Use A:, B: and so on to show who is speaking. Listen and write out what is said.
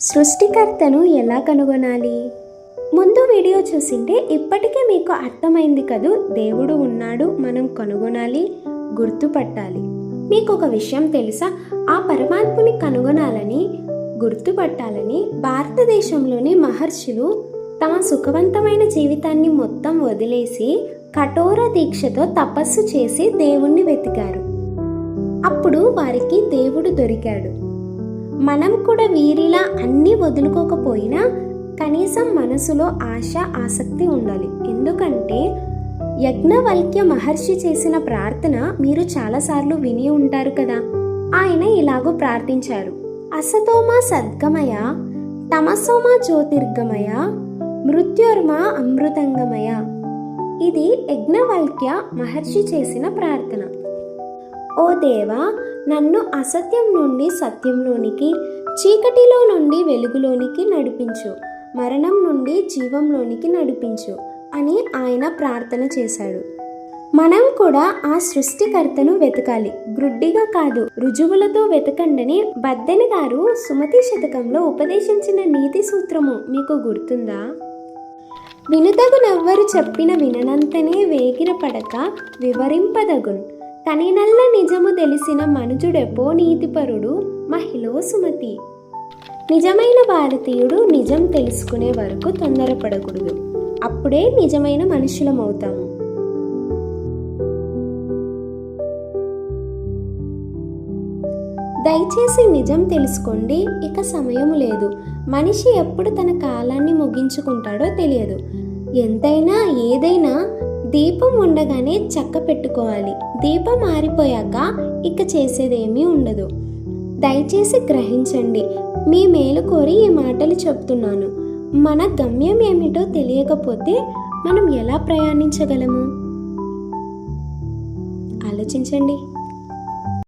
A: సృష్టికర్తను ఎలా కనుగొనాలి? ముందు వీడియో చూసింటే ఇప్పటికే మీకు అర్థమైంది కదూ. దేవుడు ఉన్నాడు, మనం కనుగొనాలి, గుర్తుపట్టాలి. మీకు ఒక విషయం తెలుసా? ఆ పరమాత్ముని కనుగొనాలని, గుర్తుపట్టాలని భారతదేశంలోని మహర్షులు తమ సుఖవంతమైన జీవితాన్ని మొత్తం వదిలేసి కఠోర దీక్షతో తపస్సు చేసి దేవుణ్ణి వెతికారు. అప్పుడు వారికి దేవుడు దొరికాడు. మనం కూడా వీరిలా అన్నీ వదులుకోకపోయినా కనీసం మనసులో ఆశ, ఆసక్తి ఉండాలి. ఎందుకంటే యజ్ఞవల్క్య మహర్షి చేసిన ప్రార్థన మీరు చాలాసార్లు విని ఉంటారు కదా. ఆయన ఇలాగూ ప్రార్థించారు: అసతోమా సద్గమయ, తమసోమా జ్యోతిర్గమయ, మృత్యోర్మా అమృతంగమయ. ఇది యజ్ఞవల్క్య మహర్షి చేసిన ప్రార్థన. ఓ దేవా, నన్ను అసత్యం నుండి సత్యంలోనికి, చీకటిలో నుండి వెలుగులోనికి నడిపించు, మరణం నుండి జీవంలోనికి నడిపించు అని ఆయన ప్రార్థన చేశాడు. మనం కూడా ఆ సృష్టికర్తను వెతకాలి, గ్రుడ్డిగా కాదు, రుజువులతో వెతకండని బద్దెని గారు సుమతి శతకంలో ఉపదేశించిన నీతి సూత్రము మీకు గుర్తుందా? వినుదగునెవ్వరు చెప్పిన విననంతనే వేగిర పడక వివరింపదగున్, కనినల్ల నిజము తెలిసిన మనుజుడెపో నీతిపరుడు మహిళో సుమతి. నిజమైన భారతీయుడు నిజం తెలుసుకునే వరకు తొందరపడకూడదు. అప్పుడే నిజమైన మనుషులమవుతాము. దయచేసి నిజం తెలుసుకోండి. ఇక సమయం లేదు. మనిషి ఎప్పుడు తన కాలాన్ని ముగించుకుంటాడో తెలియదు. ఎంతైనా ఏదైనా దీపం ఉండగానే చక్క పెట్టుకోవాలి. దీపం ఆరిపోయాక ఇక చేసేదేమీ ఉండదు. దయచేసి గ్రహించండి. మీ మేలు కోరి ఈ మాటలు చెప్తున్నాను. మన గమ్యం ఏమిటో తెలియకపోతే మనం ఎలా ప్రయాణించగలము? ఆలోచించండి.